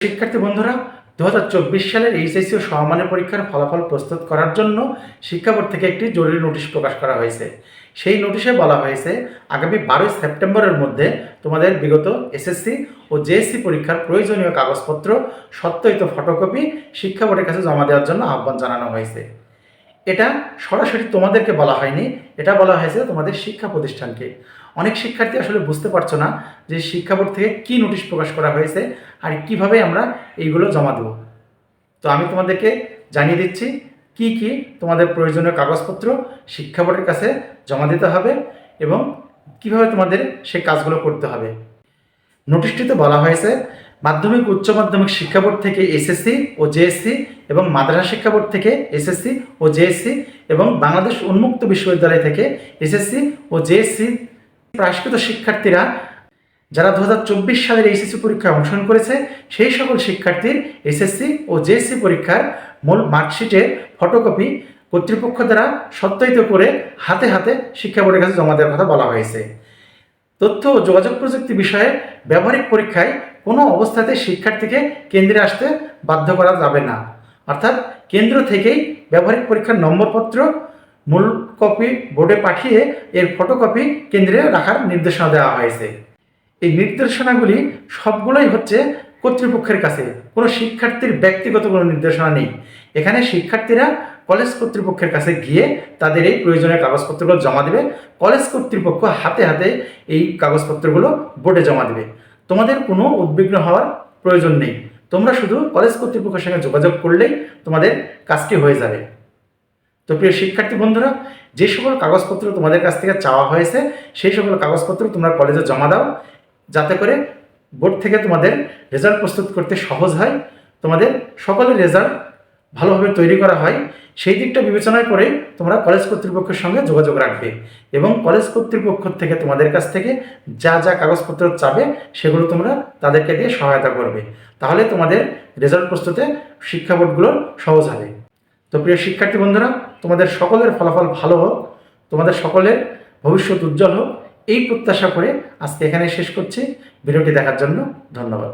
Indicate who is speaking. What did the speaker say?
Speaker 1: শিক্ষার্থী বন্ধুরা, 2024 সালের এইচএসসি ও সমমানের পরীক্ষার ফলাফল প্রস্তুত করার জন্য শিক্ষা বোর্ড থেকে একটি জরুরি নোটিশ প্রকাশ করা হয়েছে। সেই নোটিশে বলা হয়েছে আগামী 12 সেপ্টেম্বরের মধ্যে তোমাদের বিগত এসএসসি ও জেএসসি পরীক্ষার প্রয়োজনীয় কাগজপত্র সত্যায়িত ফটোকপি শিক্ষা বোর্ডের কাছে জমা দেওয়ার জন্য আহ্বান জানানো হয়েছে। এটা সরাসরি তোমাদেরকে বলা হয়নি, এটা বলা হয়েছে তোমাদের শিক্ষা প্রতিষ্ঠানকে। অনেক শিক্ষার্থী আসলে বুঝতে পারছো না যে শিক্ষা বোর্ড থেকে কী নোটিশ প্রকাশ করা হয়েছে আর কিভাবে আমরা এইগুলো জমা দেব। তো আমি তোমাদেরকে জানিয়ে দিচ্ছি কি কি তোমাদের প্রয়োজনীয় কাগজপত্র শিক্ষা বোর্ডের কাছে জমা দিতে হবে এবং কিভাবে তোমাদের সেই কাজগুলো করতে হবে। নোটিশটিতে বলা হয়েছে মাধ্যমিক উচ্চ মাধ্যমিক শিক্ষা বোর্ড থেকে এসএসসি ও জেএসসি এবং মাদ্রাসা শিক্ষা বোর্ড থেকে এসএসসি ও জেএসসি এবং বাংলাদেশ উন্মুক্ত বিশ্ববিদ্যালয় থেকে এসএসসি ও জেএসসি প্রায়স্কৃত শিক্ষার্থীরা যারা 2024 সালের এইচএসসি পরীক্ষায় অংশগ্রহণ করেছে সেই সকল শিক্ষার্থীর এসএসসি ও জেএসসি পরীক্ষার মূল মার্কশিটের ফটোকপি কর্তৃপক্ষ দ্বারা সত্যায়িত করে হাতে হাতে শিক্ষা বোর্ডের কাছে জমা দেওয়ার কথা বলা হয়েছে। তথ্য ও যোগাযোগ প্রযুক্তি বিষয়ে ব্যবহারিক পরীক্ষায় কোনো অবস্থাতে শিক্ষার্থীকে কেন্দ্রে আসতে বাধ্য করা যাবে না, অর্থাৎ কেন্দ্র থেকেই ব্যবহারিক পরীক্ষার নম্বরপত্র মূল কপি বোর্ডে পাঠিয়ে এর ফটোকপি কেন্দ্রে রাখার নির্দেশনা দেওয়া হয়েছে। এই নির্দেশনাগুলি সবগুলোই হচ্ছে কর্তৃপক্ষের কাছে, কোনো শিক্ষার্থীর ব্যক্তিগত কোনো নির্দেশনা নেই। এখানে শিক্ষার্থীরা কলেজ কর্তৃপক্ষের কাছে গিয়ে তাদের এই প্রয়োজনীয় কাগজপত্রগুলো জমা দেবে, কলেজ কর্তৃপক্ষ হাতে হাতে এই কাগজপত্রগুলো বোর্ডে জমা দেবে। তোমাদের কোনো উদ্বিগ্ন হওয়ার প্রয়োজন নেই, তোমরা শুধু কলেজ কর্তৃপক্ষের সঙ্গে যোগাযোগ করলেই তোমাদের কাজটি হয়ে যাবে। তো প্রিয় শিক্ষার্থী বন্ধুরা, যে সকল কাগজপত্র তোমাদের কাছ থেকে চাওয়া হয়েছে সেই সকল কাগজপত্র তোমরা কলেজে জমা দাও, যাতে করে বোর্ড থেকে তোমাদের রেজাল্ট প্রস্তুত করতে সহজ হয়, তোমাদের সকলের রেজাল্ট ভালোভাবে তৈরি করা হয়। সেই দিকটা বিবেচনা করে তোমরা কলেজ কর্তৃপক্ষের সঙ্গে যোগাযোগ রাখবে এবং কলেজ কর্তৃপক্ষ থেকে তোমাদের কাছ থেকে যা যা কাগজপত্র চাবে সেগুলো তোমরা তাদেরকে দিয়ে সহায়তা করবে, তাহলে তোমাদের রেজাল্ট প্রস্তুতে শিক্ষা বোর্ডগুলোর সহজ হবে। তো প্রিয় শিক্ষার্থী বন্ধুরা, তোমাদের সকলের ফলাফল ভালো হোক, তোমাদের সকলের ভবিষ্যৎ উজ্জ্বল হোক, এই প্রত্যাশা করে আজকে এখানে শেষ করছি। ভিডিওটি দেখার জন্য ধন্যবাদ।